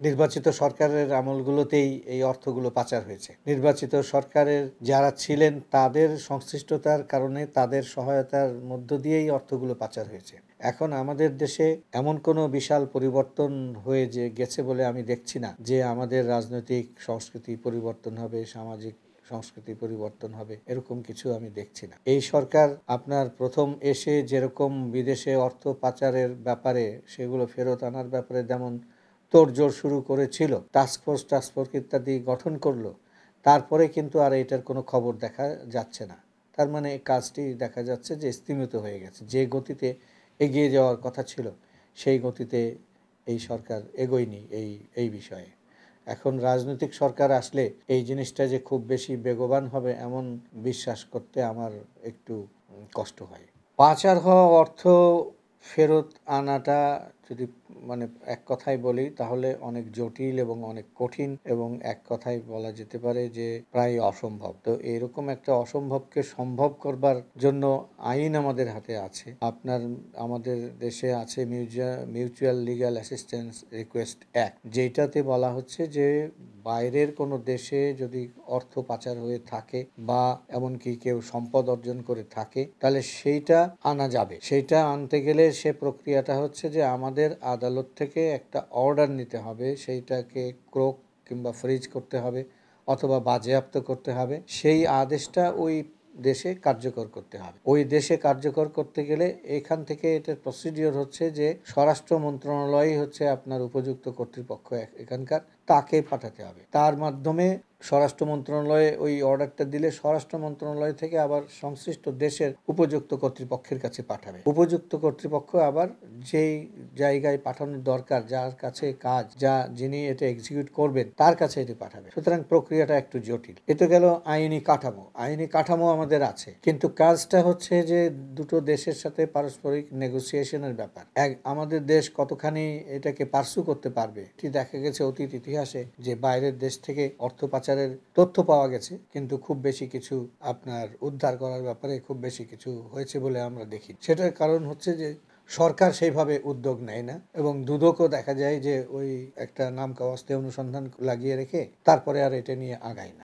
নির্বাচিত সরকারের আমলগুলোতেই এই অর্থগুলো পাচার হয়েছে। নির্বাচিত সরকারের যারা ছিলেন তাদের সংশ্লিষ্টতার কারণে, তাদের সহায়তার মধ্য দিয়েই অর্থগুলো পাচার হয়েছে। এখন আমাদের দেশে এমন কোনো বিশাল পরিবর্তন হয়ে যে গেছে বলে আমি দেখছি না, যে আমাদের রাজনৈতিক সংস্কৃতি পরিবর্তন হবে, সামাজিক সংস্কৃতি পরিবর্তন হবে, এরকম কিছু আমি দেখছি না। এই সরকার আপনার প্রথম এসে যেরকম বিদেশে অর্থ পাচারের ব্যাপারে, সেগুলো ফেরত আনার ব্যাপারে যেমন তোড়জোড় শুরু করেছিল, টাস্কফোর্স ইত্যাদি গঠন করলো, তারপরে কিন্তু আর এটার কোনো খবর দেখা যাচ্ছে না। তার মানে কাজটি দেখা যাচ্ছে যে স্তিমিত হয়ে গেছে। যে গতিতে এগিয়ে যাওয়ার কথা ছিল, সেই গতিতে এই সরকার এগোয়নি এই বিষয়ে। এখন রাজনৈতিক সরকার আসলে এই জিনিসটা যে খুব বেশি বেগবান হবে এমন বিশ্বাস করতে আমার একটু কষ্ট হয়। পাচার হওয়া অর্থ ফেরত আনাটা যদি মানে এক কথায় বলি তাহলে অনেক জটিল এবং অনেক কঠিন, এবং এক কথায় বলা যেতে পারে যে প্রায় অসম্ভব। তো এরকম একটা অসম্ভবকে সম্ভব করবার জন্য আইন আমাদের হাতে আছে। আমাদের দেশে আছে mutual legal assistance request act, যেটাতে বলা হচ্ছে যে বাইরের কোনো দেশে যদি অর্থ পাচার হয়ে থাকে বা এমনকি কেউ সম্পদ অর্জন করে থাকে, তাহলে সেইটা আনা যাবে। সেইটা আনতে গেলে সে প্রক্রিয়াটা হচ্ছে যে আমাদের আদালত থেকে একটা অর্ডার নিতে হবে, সেইটাকে ক্রোক কিংবা ফ্রিজ করতে হবে অথবা বাজেয়াপ্ত করতে হবে। সেই আদেশটা ওই দেশে কার্যকর করতে হবে। ওই দেশে কার্যকর করতে গেলে এখান থেকে এটার প্রসিডিওর হচ্ছে যে স্বরাষ্ট্র মন্ত্রণালয়ই হচ্ছে আপনার উপযুক্ত কর্তৃপক্ষ এখানকার, তাকে পাঠাতে হবে। তার মাধ্যমে স্বরাষ্ট্র মন্ত্রণালয়ে ওই অর্ডারটা দিলে স্বরাষ্ট্র মন্ত্রণালয় থেকে আবার সংশ্লিষ্ট দেশের উপযুক্ত কর্তৃপক্ষের কাছে পাঠাবে। উপযুক্ত কর্তৃপক্ষ আবার যেই জায়গায় পাঠানোর দরকার, যার কাছে কাজ, যিনি এটা এক্সিকিউট করবেন, তার কাছে এটি পাঠাবে। সুতরাং প্রক্রিয়াটা একটু জটিল। এতে গেল আইনি কাঠামো। আইনি কাঠামো আমাদের আছে, কিন্তু কাজটা হচ্ছে যে দুটো দেশের সাথে পারস্পরিক নেগোসিয়েশনের ব্যাপার। আমাদের দেশ কতখানি এটাকে পার্সু করতে পারবে। এটি দেখা গেছে অতীত ইতিহাসে যে বাইরের দেশ থেকে অর্থ পাচারের তথ্য পাওয়া গেছে, কিন্তু খুব বেশি কিছু আপনার উদ্ধার করার ব্যাপারে খুব বেশি কিছু হয়েছে বলে আমরা দেখি। সেটার কারণ হচ্ছে যে সরকার সেইভাবে উদ্যোগ নেয় না, এবং দুদকও দেখা যায় যে ওই একটা নামকাওয়াস্তে অনুসন্ধান লাগিয়ে রেখে তারপরে আর এটা নিয়ে আগায় না।